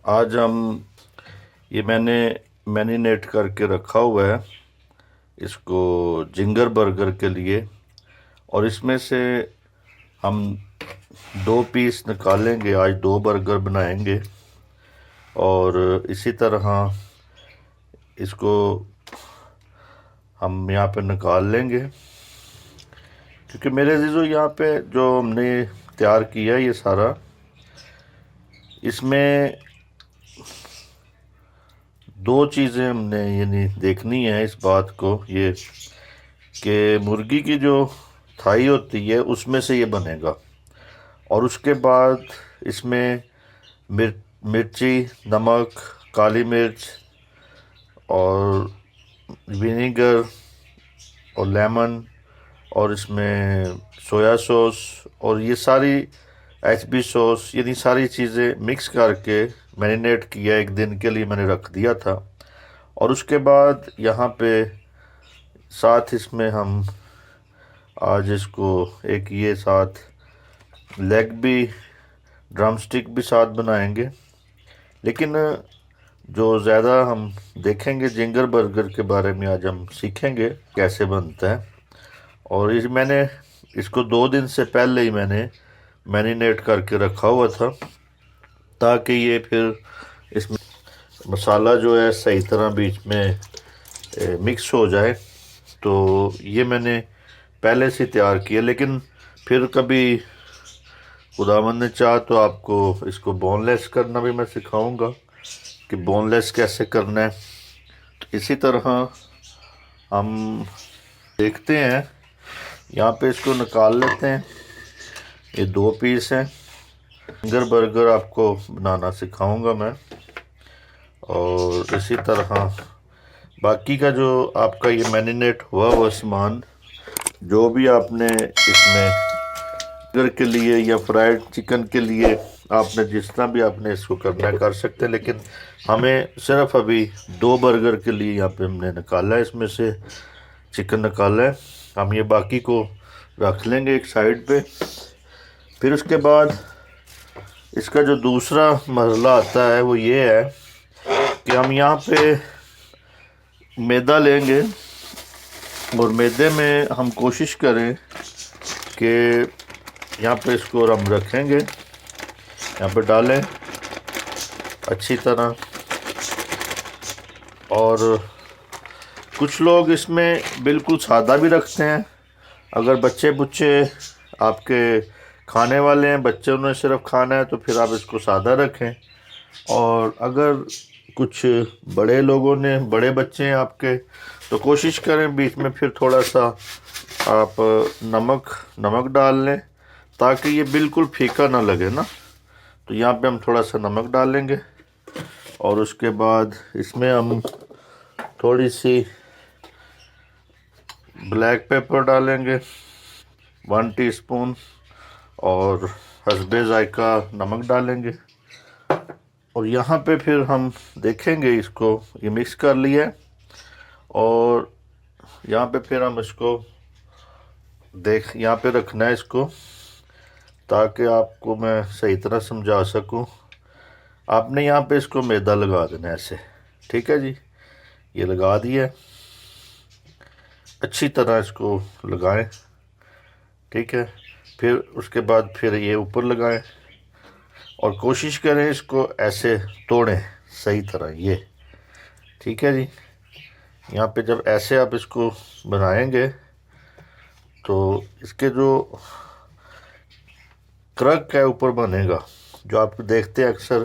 आज हम ये मैंने मैरिनेट करके रखा हुआ है इसको जिंगर बर्गर के लिए। और इसमें से हम दो पीस निकालेंगे, आज दो बर्गर बनाएंगे। और इसी तरह इसको हम यहाँ पे निकाल लेंगे, क्योंकि मेरे अजीज़ों यहाँ पे जो हमने तैयार किया है ये सारा, इसमें दो चीज़ें हमने यानी देखनी है इस बात को, ये कि मुर्गी की जो थाई होती है उसमें से ये बनेगा। और उसके बाद इसमें मिर्ची, नमक, काली मिर्च और विनेगर और लेमन और इसमें सोया सॉस और ये सारी HB सॉस, यानी सारी चीज़ें मिक्स करके मैरिनेट किया, एक दिन के लिए मैंने रख दिया था। और उसके बाद यहाँ पे साथ इसमें हम आज इसको एक ये साथ लेग भी, ड्रम स्टिक भी साथ बनाएंगे। लेकिन जो ज़्यादा हम देखेंगे जिंगर बर्गर के बारे में, आज हम सीखेंगे कैसे बनता है। और इस मैंने इसको 2 दिन से पहले ही मैंने मैरिनेट करके रखा हुआ था, ताकि ये फिर इसमें मसाला जो है सही तरह बीच में मिक्स हो जाए। तो ये मैंने पहले से तैयार किया, लेकिन फिर कभी खुदावंद ने चाहा तो आपको इसको बोनलेस करना भी मैं सिखाऊंगा कि बोनलेस कैसे करना है। तो इसी तरह हम देखते हैं, यहाँ पे इसको निकाल लेते हैं। ये 2 पीस हैं। फिंगर बर्गर आपको बनाना सिखाऊंगा मैं। और इसी तरह बाकी का जो आपका ये मैरिनेट हुआ हुआ सामान, जो भी आपने इसमें बर्गर के लिए या फ्राइड चिकन के लिए आपने जिस तरह भी आपने इसको करना है कर सकते हैं, लेकिन हमें सिर्फ अभी 2 बर्गर के लिए यहाँ पे हमने निकाला है, इसमें से चिकन निकाला है। हम ये बाकी को रख लेंगे एक साइड पे। फिर उसके बाद इसका जो दूसरा मरला आता है वो ये है कि हम यहाँ पे मैदा लेंगे और मैदे में हम कोशिश करें कि यहाँ पे इसको हम रखेंगे, यहाँ पे डालें अच्छी तरह। और कुछ लोग इसमें बिल्कुल सादा भी रखते हैं। अगर बच्चे बुच्चे आपके खाने वाले हैं, बच्चों ने सिर्फ खाना है, तो फिर आप इसको सादा रखें। और अगर कुछ बड़े लोगों ने, बड़े बच्चे हैं आपके, तो कोशिश करें बीच में फिर थोड़ा सा आप नमक डाल लें, ताकि ये बिल्कुल फीका ना लगे ना। तो यहाँ पे हम थोड़ा सा नमक डालेंगे। और उसके बाद इसमें हम थोड़ी सी ब्लैक पेपर डालेंगे 1 टीस्पून, और हस्बे जायका नमक डालेंगे। और यहाँ पे फिर हम देखेंगे, इसको ये मिक्स कर लिया है। और यहाँ पे फिर हम इसको यहाँ पे रखना है इसको, ताकि आपको मैं सही तरह समझा सकूं। आपने यहाँ पे इसको मैदा लगा देना है ऐसे, ठीक है जी। ये लगा दिया, अच्छी तरह इसको लगाएं, ठीक है। फिर उसके बाद फिर ये ऊपर लगाएं और कोशिश करें इसको ऐसे तोड़ें सही तरह, ये ठीक है जी। यहाँ पे जब ऐसे आप इसको बनाएंगे तो इसके जो क्रक है ऊपर बनेगा, जो आप देखते हैं अक्सर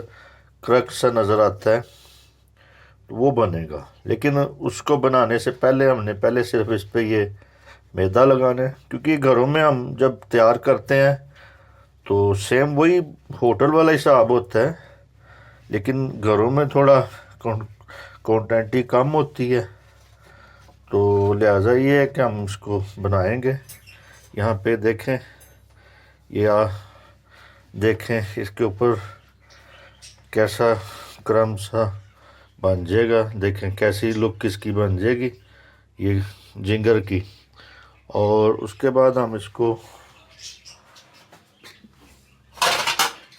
क्रक सा नज़र आता है, तो वो बनेगा। लेकिन उसको बनाने से पहले हमने पहले सिर्फ इस पे ये मैदा लगाना है, क्योंकि घरों में हम जब तैयार करते हैं तो सेम वही होटल वाला हिसाब होता है, लेकिन घरों में थोड़ा क्वांटिटी कम होती है। तो लिहाजा ये है कि हम इसको बनाएंगे। यहाँ पे देखें, देखें इसके ऊपर कैसा क्रम सा बन जाएगा। देखें कैसी लुक इसकी बन जाएगी ये जिंगर की। और उसके बाद हम इसको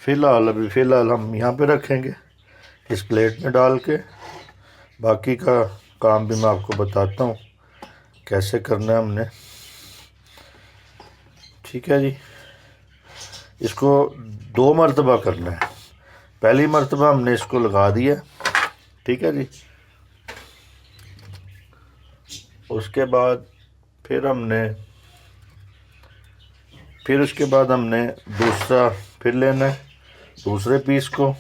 फ़िलहाल हम यहाँ पे रखेंगे। इस प्लेट में डाल के बाकी का काम भी मैं आपको बताता हूँ कैसे करना है हमने। ठीक है जी, इसको 2 मरतबा करना है। पहली मरतबा हमने इसको लगा दिया, ठीक है जी। उसके बाद उसके बाद हमने दूसरा फिर लेना है, दूसरे पीस को,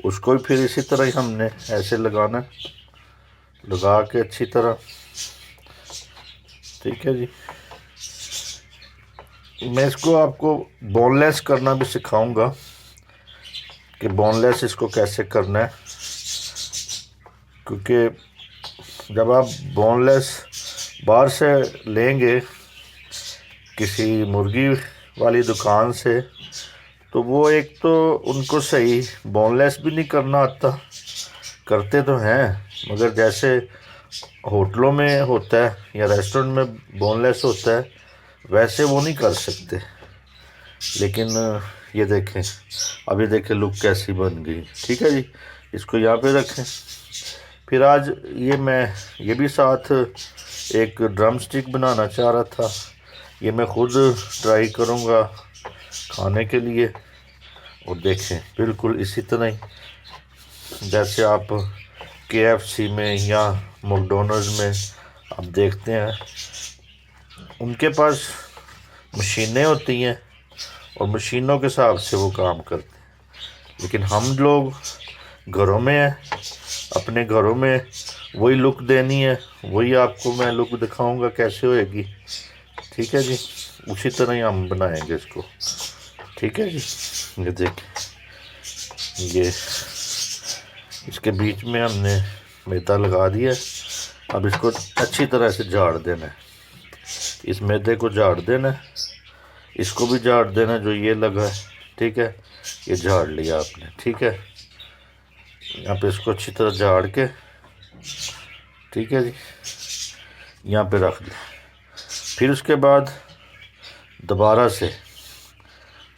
उसको भी फिर इसी तरह ही हमने ऐसे लगाना है, लगा के अच्छी तरह। ठीक है जी, मैं इसको आपको बोनलेस करना भी सिखाऊंगा कि बोनलेस इसको कैसे करना है, क्योंकि जब आप बोनलेस बाहर से लेंगे किसी मुर्गी वाली दुकान से, तो वो एक तो उनको सही बोनलेस भी नहीं करना आता, करते तो हैं मगर जैसे होटलों में होता है या रेस्टोरेंट में बोनलेस होता है वैसे वो नहीं कर सकते। लेकिन ये देखें, अभी देखें लुक कैसी बन गई। ठीक है जी, इसको यहाँ पे रखें। फिर आज मैं ये भी साथ एक ड्रम स्टिक बनाना चाह रहा था, ये मैं खुद ट्राई करूँगा खाने के लिए। और देखें बिल्कुल इसी तरह ही जैसे आप KFC में या मैकडॉनल्ड्स में आप देखते हैं, उनके पास मशीनें होती हैं और मशीनों के हिसाब से वो काम करते हैं। लेकिन हम लोग घरों में हैं, अपने घरों में वही लुक देनी है, वही आपको मैं लुक दिखाऊंगा कैसे होएगी। ठीक है जी, उसी तरह ही हम बनाएंगे इसको। ठीक है जी, ये देखिए, ये इसके बीच में हमने मैदा लगा दिया। अब इसको अच्छी तरह से झाड़ देना है, इस मैदे को झाड़ देना है, इसको भी झाड़ देना जो ये लगा है। ठीक है, ये झाड़ लिया आपने। ठीक है, यहाँ पे इसको अच्छी तरह झाड़ के, ठीक है जी, यहाँ पे रख दिया। फिर उसके बाद दोबारा से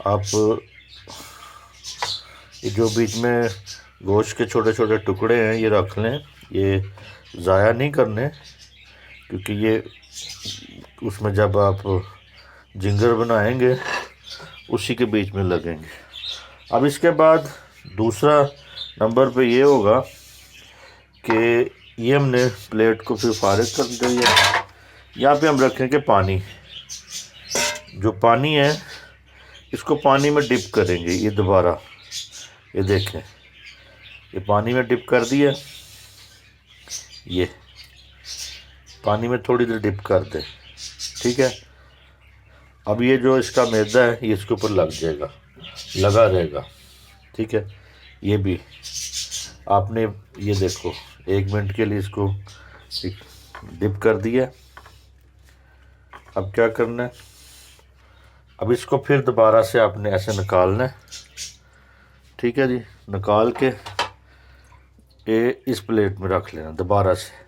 आप ये जो बीच में गोश्त के छोटे छोटे टुकड़े हैं ये रख लें, ये ज़ाया नहीं करने, क्योंकि ये उसमें जब आप जिंगर बनाएंगे उसी के बीच में लगेंगे। अब इसके बाद दूसरा नंबर पे ये होगा कि ये हमने प्लेट को फिर फारिग कर दिया। यहाँ पे हम रखेंगे पानी, जो पानी है इसको पानी में डिप करेंगे। ये दोबारा ये देखें, ये पानी में डिप कर दिया, ये पानी में थोड़ी देर डिप कर दे। ठीक है, अब ये जो इसका मैदा है ये इसके ऊपर लग जाएगा, लगा रहेगा। ठीक है, ये भी आपने ये देखो 1 मिनट के लिए इसको डिप कर दिया। अब क्या करना है, अब इसको फिर दोबारा से आपने ऐसे निकालना है। ठीक है जी, निकाल के ये इस प्लेट में रख लेना दोबारा से।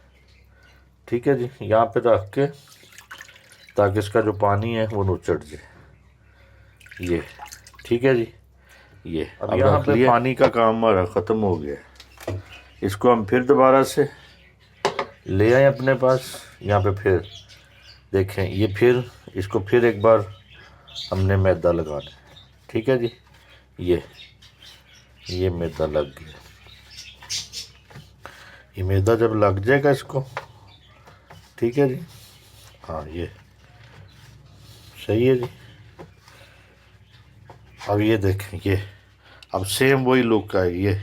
ठीक है जी, यहाँ पे रख के ताकि इसका जो पानी है वो नुचड़ जाए। ये ठीक है जी, ये अब यहाँ पे पानी का काम हमारा ख़त्म हो गया। इसको हम फिर दोबारा से ले आए अपने पास। यहाँ पे फिर देखें, ये फिर इसको फिर एक बार हमने मैदा लगाना है। ठीक है जी, ये मैदा लग गया। ये मैदा जब लग जाएगा इसको, ठीक है जी, हाँ ये सही है जी। अब ये देखें, ये अब सेम वही लुक आई, ये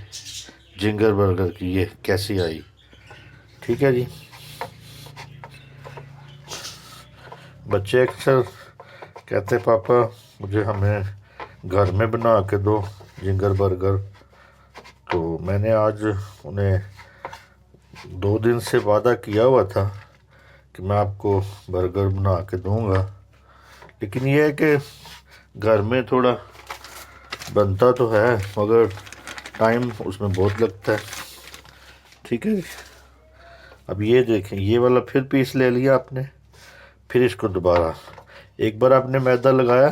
जिंगर बर्गर की ये कैसी आई। ठीक है जी, बच्चे अक्सर कहते पापा मुझे हमें घर में बना के दो जिंगर बर्गर, तो मैंने आज उन्हें 2 दिन से वादा किया हुआ था कि मैं आपको बर्गर बना के दूंगा। लेकिन ये है कि घर में थोड़ा बनता तो है मगर टाइम उसमें बहुत लगता है। ठीक है, अब ये देखें, ये वाला फिर पीस ले लिया आपने। फिर इसको दोबारा एक बार आपने मैदा लगाया,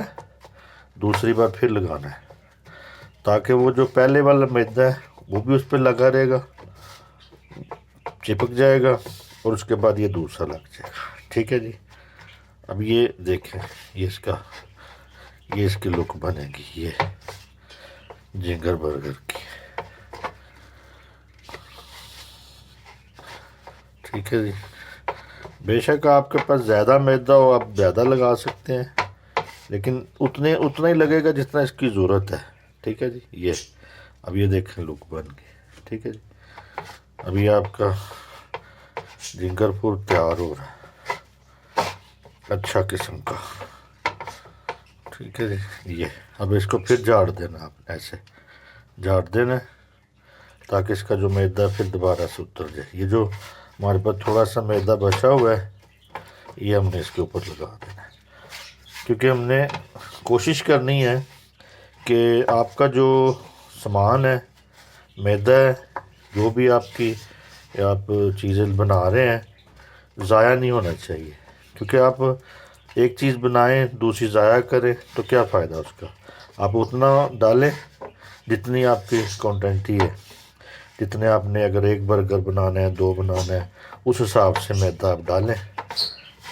दूसरी बार फिर लगाना है, ताकि वो जो पहले वाला मैदा है वो भी उस पर लगा रहेगा, चिपक जाएगा, और उसके बाद ये दूसरा लग जाएगा। ठीक है जी। अब ये देखें, ये इसकी लुक बनेगी ये जिंगर बर्गर की। ठीक है जी। बेशक आपके पास ज़्यादा मैदा हो, आप ज़्यादा लगा सकते हैं, लेकिन उतना ही लगेगा जितना इसकी ज़रूरत है। ठीक है जी। ये अब ये देखें लुक बन गई। ठीक है जी। अभी आपका जिंगरपुर तैयार हो रहा है, अच्छा किस्म का। ठीक है जी। ये अब इसको फिर झाड़ देना, आप ऐसे झाड़ देना ताकि इसका जो मैदा फिर दोबारा से उतर जाए। ये जो हमारे पास थोड़ा सा मैदा बचा हुआ है, ये हमने इसके ऊपर लगा देना है, क्योंकि हमने कोशिश करनी है कि आपका जो सामान है, मैदा है, जो भी आपकी आप चीज़ें बना रहे हैं, ज़ाया नहीं होना चाहिए। क्योंकि आप एक चीज़ बनाएं, दूसरी ज़ाया करें तो क्या फ़ायदा उसका। आप उतना डालें जितनी आपकी क्वांटिटी है, जितने आपने, अगर एक बर्गर बनाना है, 2 बनाना है, उस हिसाब से मैदा आप डालें,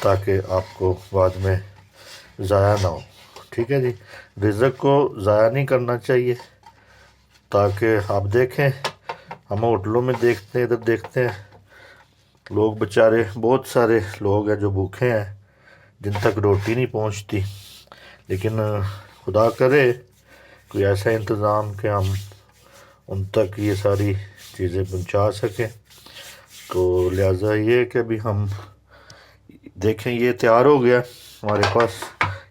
ताकि आपको बाद में ज़ाया ना हो। ठीक है जी। रिज़्क़ को ज़ाया नहीं करना चाहिए, ताकि आप देखें, हम होटलों में देखते हैं, इधर देखते हैं, लोग बेचारे, बहुत सारे लोग हैं जो भूखे हैं, जिन तक रोटी नहीं पहुंचती। लेकिन खुदा करे कोई ऐसा इंतज़ाम कि हम उन तक ये सारी चीज़ें पहुंचा सकें। तो लिहाजा ये कि अभी हम देखें, ये तैयार हो गया हमारे पास।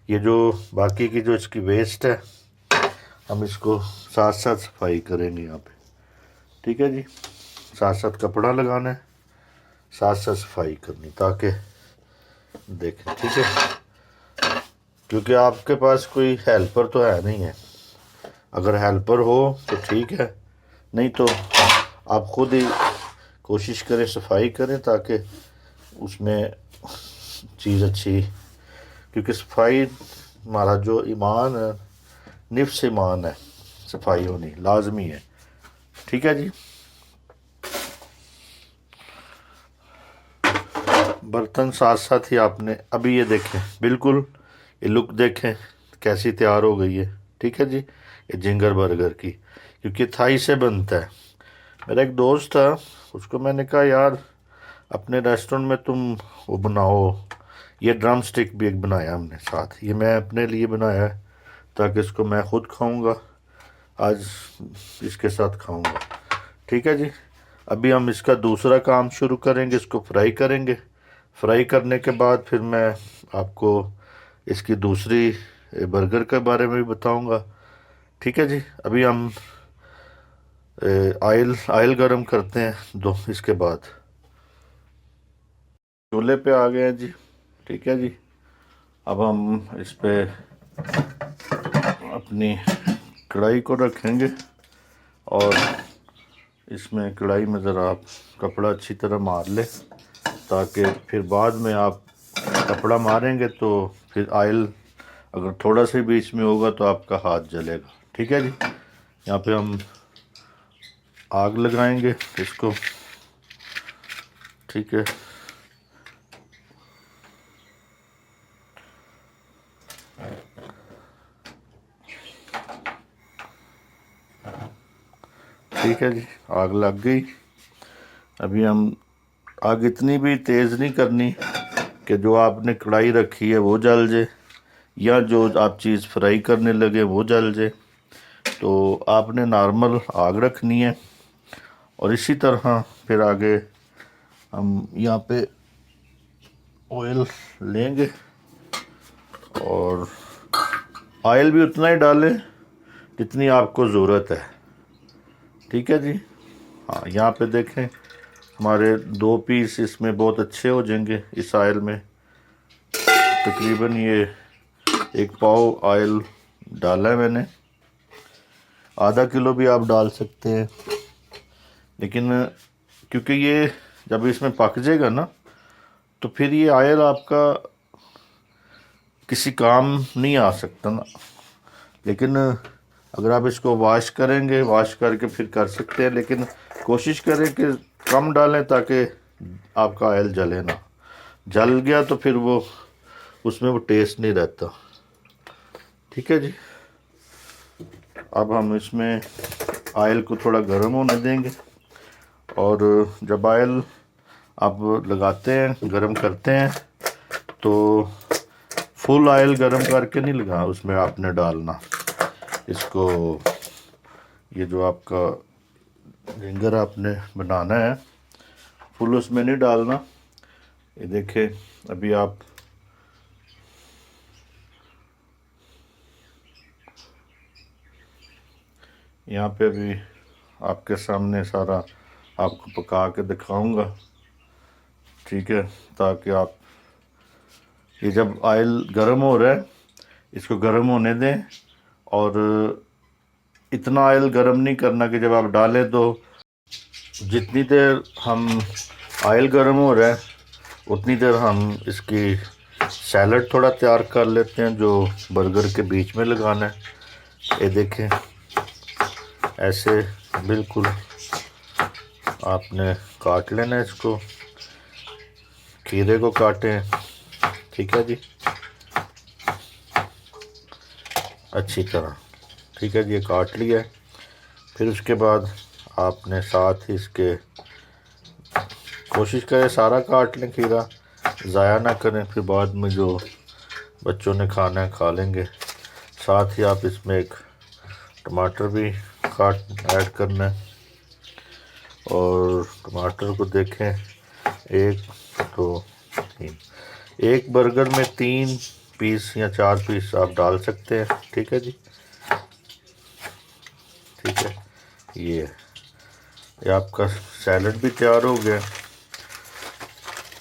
ये जो बाकी की जो इसकी वेस्ट है, हम इसको साथ साथ सफाई करेंगे यहाँ पे। ठीक है जी। साथ साथ कपड़ा लगाना है, साथ साथ सफाई करनी, ताकि देखें। ठीक है। क्योंकि आपके पास कोई हेल्पर तो है नहीं है। अगर हेल्पर हो तो ठीक है, नहीं तो आप खुद ही कोशिश करें, सफाई करें, ताकि उसमें चीज़ अच्छी। क्योंकि सफाई हमारा जो ईमान है, निफ्स ईमान है, सफाई होनी लाजमी है। ठीक है जी। बर्तन साथ साथ ही आपने, अभी ये देखें, बिल्कुल ये लुक देखें कैसी तैयार हो गई है। ठीक है जी। ये जिंगर बर्गर की, क्योंकि थाई से बनता है। मेरा एक दोस्त था, उसको मैंने कहा यार अपने रेस्टोरेंट में तुम वो बनाओ। ये ड्रम स्टिक भी एक बनाया हमने साथ, ये मैं अपने लिए बनाया है, ताकि इसको मैं ख़ुद खाऊंगा, आज इसके साथ खाऊंगा। ठीक है जी। अभी हम इसका दूसरा काम शुरू करेंगे, इसको फ्राई करेंगे। फ्राई करने के बाद फिर मैं आपको इसकी दूसरी बर्गर के बारे में भी बताऊंगा। ठीक है जी। अभी हम आयल गरम करते हैं दो, इसके बाद चूल्हे पे आ गए हैं जी। ठीक है जी। अब हम इस पे अपनी कढ़ाई को रखेंगे, और इसमें कढ़ाई में ज़रा आप कपड़ा अच्छी तरह मार लें, ताकि फिर बाद में आप कपड़ा मारेंगे तो फिर आयल अगर थोड़ा सा बीच में होगा तो आपका हाथ जलेगा। ठीक है जी। यहाँ पे हम आग लगाएंगे इसको। ठीक है। ठीक है जी। आग लग गई। अभी हम आग इतनी भी तेज़ नहीं करनी कि जो आपने कढ़ाई रखी है वो जल जाए, या जो आप चीज़ फ्राई करने लगे वो जल जाए। तो आपने नॉर्मल आग रखनी है। और इसी तरह फिर आगे हम यहाँ पे ऑयल लेंगे, और ऑयल भी उतना ही डालें जितनी आपको ज़रूरत है। ठीक है जी। हाँ, यहाँ पे देखें हमारे 2 पीस इसमें बहुत अच्छे हो जाएंगे इस ऑयल में। तकरीबन ये 1 पाव ऑयल डाला है मैंने, आधा किलो भी आप डाल सकते हैं। लेकिन क्योंकि ये जब इसमें पक जाएगा ना, तो फिर ये ऑयल आपका किसी काम नहीं आ सकता ना। लेकिन अगर आप इसको वॉश करेंगे, वॉश करके फिर कर सकते हैं, लेकिन कोशिश करें कि कम डालें ताकि आपका ऑयल जले ना। जल गया तो फिर वो उसमें वो टेस्ट नहीं रहता। ठीक है जी। अब हम इसमें ऑयल को थोड़ा गर्म होने देंगे, और जब ऑयल आप लगाते हैं, गर्म करते हैं, तो फुल ऑयल गर्म करके नहीं लगा उसमें आपने डालना इसको। ये जो आपका झींगर आपने बनाना है, फुल उसमें नहीं डालना। ये देखें, अभी आप यहाँ पे भी आपके सामने सारा आपको पका के दिखाऊंगा। ठीक है, ताकि आप ये जब ऑयल गर्म हो रहा है इसको गर्म होने दें, और इतना ऑयल गर्म नहीं करना कि जब आप डालें तो जितनी देर हम ऑयल गर्म हो रहा है उतनी देर हम इसकी सैलड थोड़ा तैयार कर लेते हैं जो बर्गर के बीच में लगाना है। ये देखें, ऐसे बिल्कुल आपने काट लेना है इसको, खीरे को काटें। ठीक है जी, अच्छी तरह। ठीक है जी, ये काट लिया है। फिर उसके बाद आपने साथ ही इसके कोशिश करें सारा काट लें, खीरा ज़ाया ना करें, फिर बाद में जो बच्चों ने खाना है खा लेंगे। साथ ही आप इसमें एक टमाटर भी काट ऐड करना है, और टमाटर को देखें, 1 2 3, एक बर्गर में 3 पीस या 4 पीस आप डाल सकते हैं। ठीक है जी, ठीक है। ये आपका सैलड भी तैयार हो गया।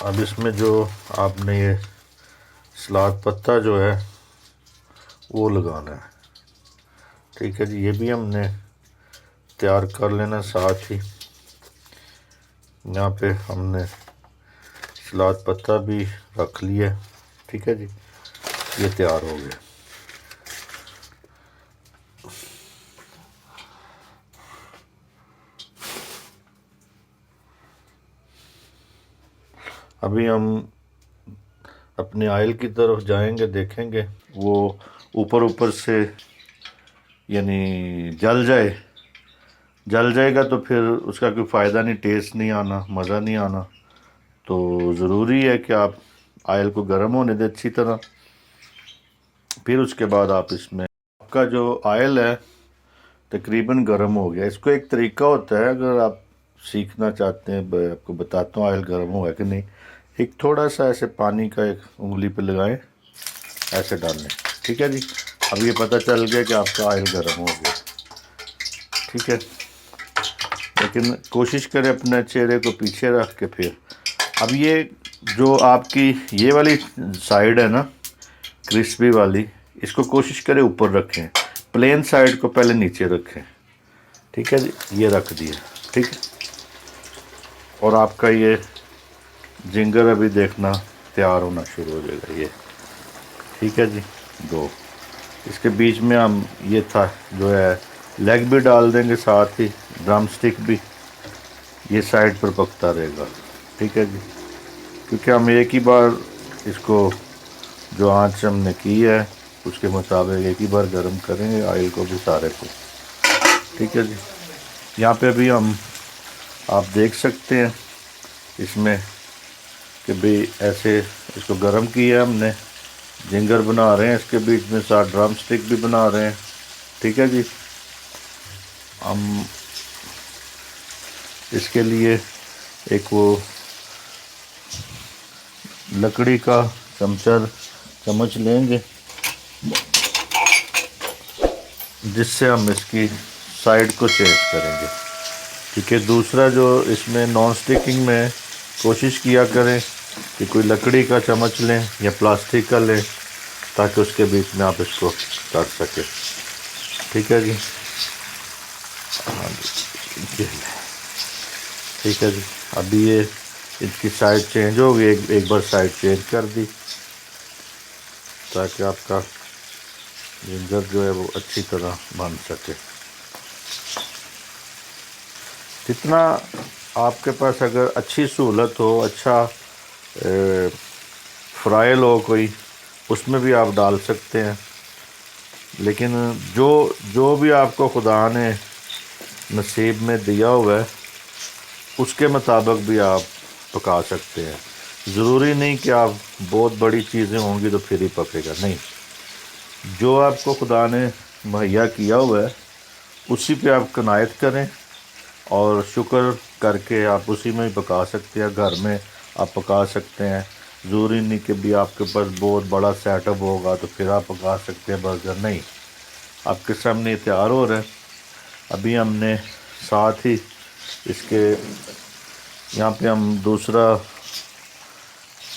अब इसमें जो आपने ये सलाद पत्ता जो है वो लगाना है। ठीक है जी, ये भी हमने तैयार कर लेना। साथ ही यहाँ पे हमने सलाद पत्ता भी रख लिया। ठीक है जी, ये तैयार हो गया। अभी हम अपने ऑयल की तरफ जाएंगे, देखेंगे वो ऊपर ऊपर से यानी जल जाएगा तो फिर उसका कोई फ़ायदा नहीं, टेस्ट नहीं आना, मज़ा नहीं आना। तो ज़रूरी है कि आप ऑयल को गर्म होने दें अच्छी तरह। फिर उसके बाद आप इसमें आपका जो ऑयल है तकरीबन गर्म हो गया। इसको एक तरीका होता है, अगर आप सीखना चाहते हैं, आपको बताता हूँ ऑयल गर्म हुआ है कि नहीं। एक थोड़ा सा ऐसे पानी का एक उंगली पे लगाएं, ऐसे डालें। ठीक है जी, अब ये पता चल गया कि आपका ऑयल गर्म हो गया। ठीक है, लेकिन कोशिश करें अपने चेहरे को पीछे रख के। फिर अब ये जो आपकी ये वाली साइड है ना, क्रिस्पी वाली, इसको कोशिश करें ऊपर रखें, प्लेन साइड को पहले नीचे रखें। ठीक है जी, ये रख दिया। ठीक है, और आपका ये जिंगर अभी देखना तैयार होना शुरू हो जाएगा ये। ठीक है जी, 2 इसके बीच में हम ये था जो है लेग भी डाल देंगे, साथ ही ड्रम स्टिक भी ये साइड पर पकता रहेगा। ठीक है जी, क्योंकि हम एक ही बार इसको जो आँच हमने की है उसके मुताबिक एक ही बार गर्म करेंगे ऑयल को भी सारे को। ठीक है जी, यहाँ पे अभी हम आप देख सकते हैं इसमें कि भाई ऐसे इसको गर्म किया हमने, जिंगर बना रहे हैं, इसके बीच में साथ ड्रम स्टिक भी बना रहे हैं। ठीक है जी, हम इसके लिए एक वो लकड़ी का चम्मच लेंगे, जिससे हम इसकी साइड को चेंज करेंगे। ठीक है, दूसरा जो इसमें नॉन स्टिकिंग में कोशिश किया करें कि कोई लकड़ी का चम्मच लें या प्लास्टिक का लें, ताकि उसके बीच में आप इसको कर सकें। ठीक है जी, हाँ जी, ठीक है जी। अभी ये इसकी साइड चेंज हो गई, एक बार साइड चेंज कर दी ताकि आपका जिंजर जो है वो अच्छी तरह बन सके। जितना आपके पास अगर अच्छी सहूलत हो, अच्छा फ्राइल हो कोई, उसमें भी आप डाल सकते हैं। लेकिन जो जो भी आपको खुदा ने नसीब में दिया हुआ है उसके मुताबिक भी आप पका सकते हैं। ज़रूरी नहीं कि आप बहुत बड़ी चीज़ें होंगी तो फिर ही पकेगा, नहीं। जो आपको खुदा ने मुहैया किया हुआ है उसी पे आप कनायत करें और शुक्र करके आप उसी में ही पका सकते हैं। घर में आप पका सकते हैं। ज़रूरी नहीं कि भी आपके पास बहुत बड़ा सेटअप होगा तो फिर आप पका सकते हैं बर्गर, नहीं। आपके सामने तैयार हो रहा है। अभी हमने साथ ही इसके यहाँ पे हम दूसरा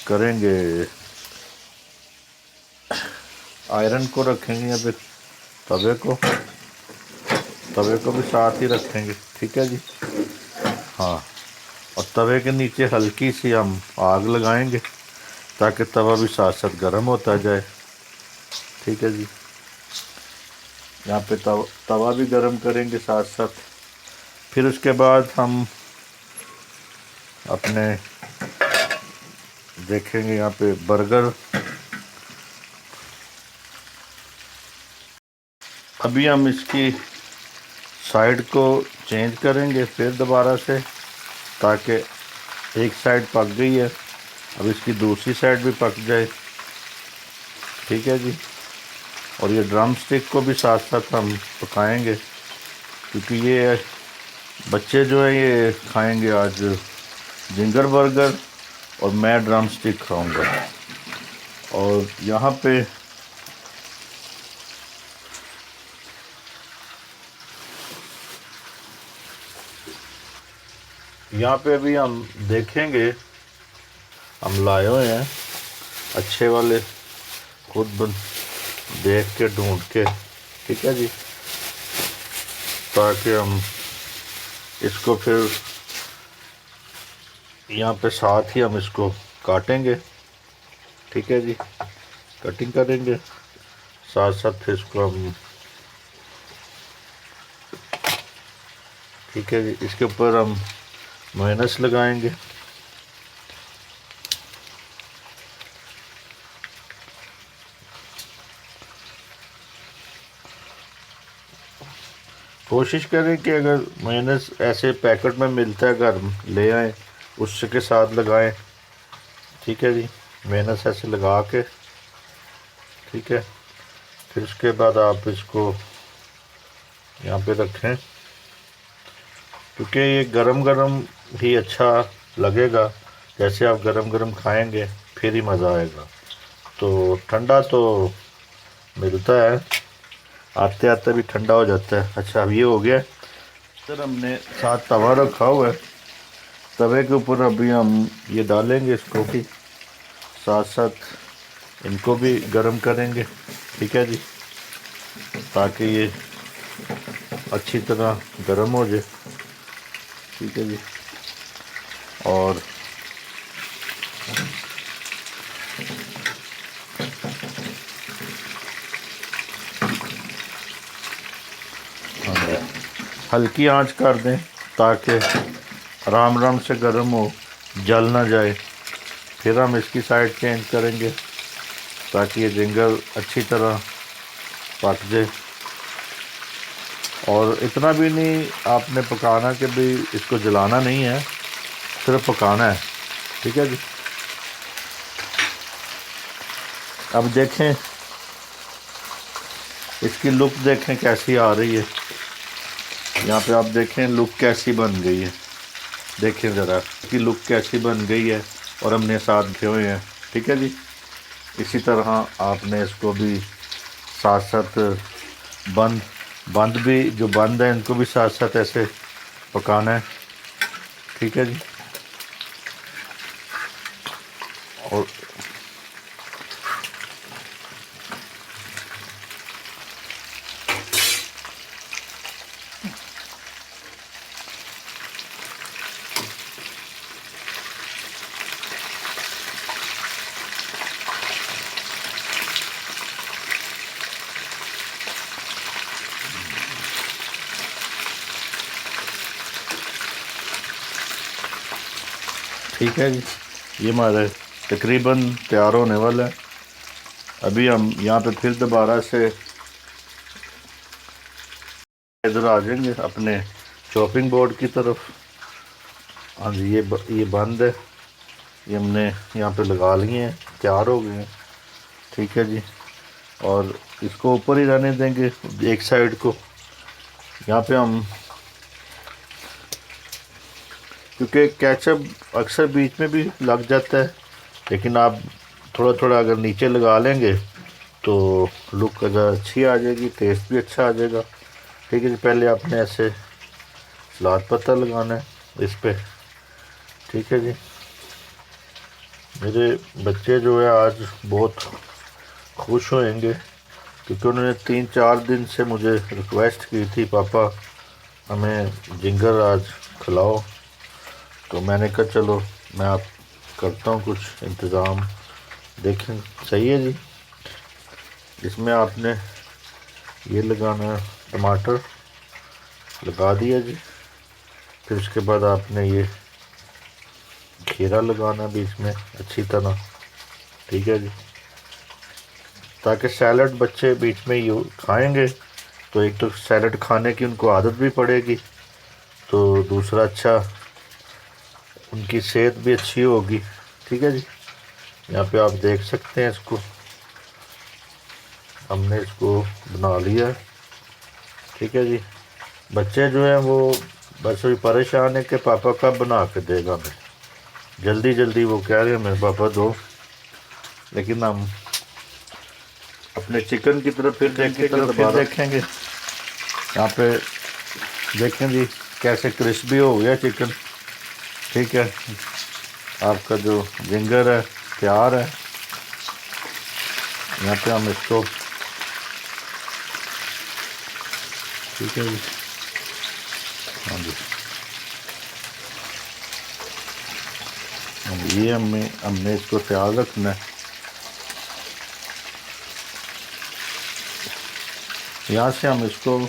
करेंगे, आयरन को रखेंगे या फिर तवे को भी साथ ही रखेंगे, ठीक है जी। हाँ, और तवे के नीचे हल्की सी हम आग लगाएंगे ताकि तवा भी साथ साथ गर्म होता जाए, ठीक है जी। यहाँ पे तवा भी गर्म करेंगे साथ साथ। फिर उसके बाद हम अपने देखेंगे यहाँ पे बर्गर। अभी हम इसकी साइड को चेंज करेंगे फिर दोबारा से, ताकि एक साइड पक गई है, अब इसकी दूसरी साइड भी पक जाए, ठीक है जी। और ये ड्रम स्टिक को भी साथ साथ हम पकाएंगे, क्योंकि ये बच्चे जो है ये खाएंगे आज जिंगर बर्गर और मैं ड्रम स्टिक खाऊंगा। और यहाँ पे अभी हम देखेंगे, हम लाए हुए हैं अच्छे वाले, खुद देख के ढूंढ के, ठीक है जी, ताकि हम इसको फिर यहाँ पे साथ ही हम इसको काटेंगे, ठीक है जी। कटिंग करेंगे साथ साथ इसको हम, ठीक है जी। इसके ऊपर हम मेयोनेज़ लगाएंगे। कोशिश करें कि अगर मेयोनेज़ ऐसे पैकेट में मिलता है घर ले आए, उसके साथ लगाएं, ठीक है जी। मेयोनेज़ ऐसे लगा के, ठीक है। फिर उसके बाद आप इसको यहाँ पे रखें, क्योंकि ये गरम गरम ही अच्छा लगेगा। जैसे आप गरम गरम खाएंगे फिर ही मज़ा आएगा। तो ठंडा तो मिलता है, आते आते भी ठंडा हो जाता है। अच्छा, अब ये हो गया। सर हमने साथ तवा रखा हुआ है, तवे के ऊपर अभी हम ये डालेंगे इसको भी, साथ साथ इनको भी गरम करेंगे, ठीक है जी, ताकि ये अच्छी तरह गरम हो जाए, ठीक है जी। और हल्की आंच कर दें ताकि आराम आराम से गर्म हो, जल ना जाए। फिर हम इसकी साइड चेंज करेंगे ताकि ये जिंगर अच्छी तरह पक जाए। और इतना भी नहीं आपने पकाना कि भी इसको जलाना नहीं है, सिर्फ पकाना है, ठीक है जी। अब देखें इसकी लुक, देखें कैसी आ रही है। यहाँ पे आप देखें लुक कैसी बन गई है, देखें ज़रा इसकी लुक कैसी बन गई है। और हमने साथ धोए हुए हैं, ठीक है जी। इसी तरह आपने इसको भी साथ साथ बंद भी, जो बंद है इनको भी साथ साथ ऐसे पकाना है, ठीक है जी। और ठीक है जी, ये हमारे तकरीबन तैयार होने वाला है। अभी हम यहाँ पे फिर दोबारा से इधर आ जाएंगे अपने चॉपिंग बोर्ड की तरफ। हाँ जी, ये बंद है, ये हमने यहाँ पे लगा लिए हैं, तैयार हो गए हैं। ठीक है जी, और इसको ऊपर ही रहने देंगे एक साइड को। यहाँ पे हम, क्योंकि केचप अक्सर बीच में भी लग जाता है, लेकिन आप थोड़ा थोड़ा अगर नीचे लगा लेंगे तो लुक अगर अच्छी आ जाएगी, टेस्ट भी अच्छा आ जाएगा। ठीक है जी, पहले आपने ऐसे सलाद पत्ता लगाना है इस पे। ठीक है जी, मेरे बच्चे जो है आज बहुत खुश होंगे, क्योंकि उन्होंने 3-4 दिन से मुझे रिक्वेस्ट की थी, पापा हमें जिंगर आज खिलाओ। तो मैंने कहा चलो मैं आप करता हूँ कुछ इंतज़ाम। देखें, सही है जी। इसमें आपने ये लगाना है, टमाटर लगा दिया जी। फिर उसके बाद आपने ये खीरा लगाना बीच में अच्छी तरह। ठीक है जी, ताकि सैलड बच्चे बीच में ये खाएंगे तो एक तो सैलड खाने की उनको आदत भी पड़ेगी, तो दूसरा अच्छा उनकी सेहत भी अच्छी होगी। ठीक है जी, यहाँ पे आप देख सकते हैं इसको, हमने इसको बना लिया है। ठीक है जी, बच्चे जो हैं वो बस वही परेशान है कि पापा कब बना के देगा हमें, जल्दी जल्दी वो कह रहे हैं मेरे पापा दो। लेकिन हम अपने चिकन की तरफ फिर देखेंगे। यहाँ पे देखें जी कैसे क्रिस्पी हो गया चिकन। ठीक है, आपका जो जिंगर है तैयार है। यहाँ पे हम इसको, ठीक है जी, हाँ जी, ये हमने इसको तैयार रखना है। यहाँ से हम इसको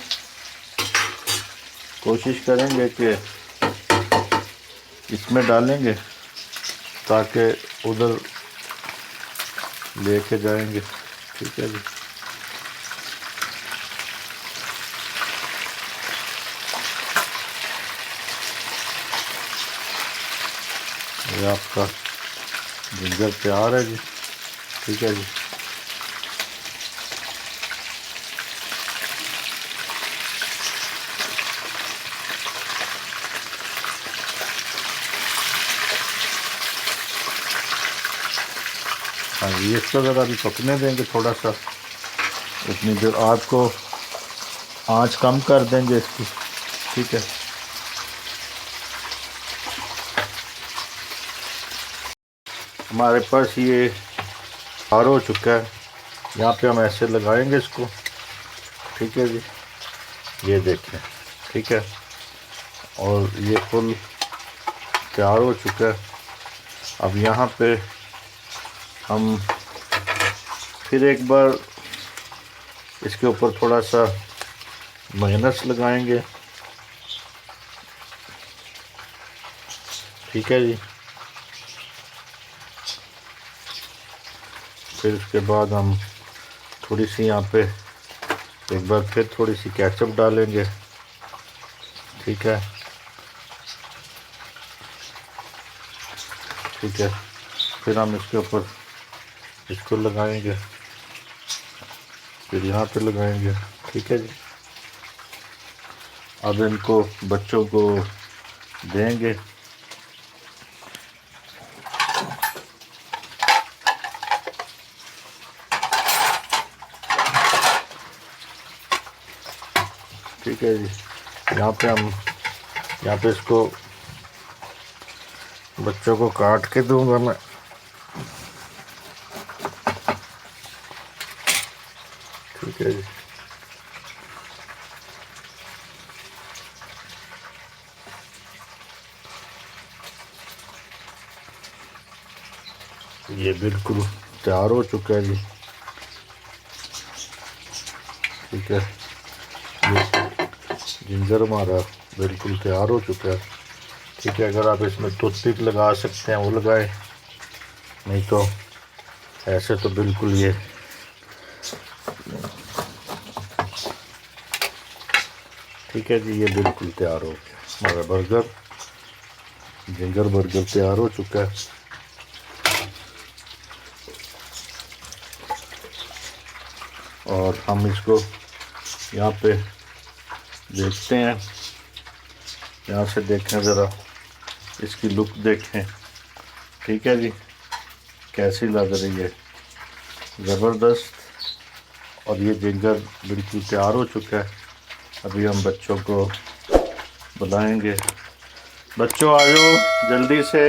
कोशिश करेंगे कि इसमें डालेंगे ताकि उधर लेके जाएंगे। ठीक है जी, ये आपका जिंजर तैयार है जी। ठीक है जी, हाँ जी, इसको ज़रा अभी पकने देंगे थोड़ा सा, उतनी देर आपको आंच कम कर देंगे इसकी। ठीक है, हमारे पास ये तैयार हो चुका है। यहाँ पे हम ऐसे लगाएंगे इसको। ठीक है जी, ये देखें। ठीक है, और ये फुल तैयार हो चुका है। अब यहाँ पे हम फिर एक बार इसके ऊपर थोड़ा सा मेयोनेज़ लगाएंगे। ठीक है जी, फिर उसके बाद हम थोड़ी सी यहाँ पे एक बार फिर थोड़ी सी केचप डालेंगे। ठीक है, ठीक है, फिर हम इसके ऊपर इसको लगाएंगे, फिर यहाँ पे लगाएंगे। ठीक है जी, अब इनको बच्चों को देंगे। ठीक है जी, यहाँ पे इसको बच्चों को काट के दूंगा मैं। ठीक है जी, ये बिल्कुल तैयार हो चुका है जी। ठीक है, ये जिंजर हमारा बिल्कुल तैयार हो चुका है। ठीक है, अगर आप इसमें टूथपिक लगा सकते हैं वो लगाए, नहीं तो ऐसे तो बिल्कुल ये ठीक है जी। ये बिल्कुल तैयार हो गया हमारा बर्गर, जिंगर बर्गर तैयार हो चुका है। और हम इसको यहाँ पे देखते हैं, यहाँ से देखें ज़रा, इसकी लुक देखें। ठीक है जी, कैसी लग रही है, ज़बरदस्त। और ये जिंगर बिल्कुल तैयार हो चुका है। अभी हम बच्चों को बुलाएंगे। बच्चों आ जाओ जल्दी से।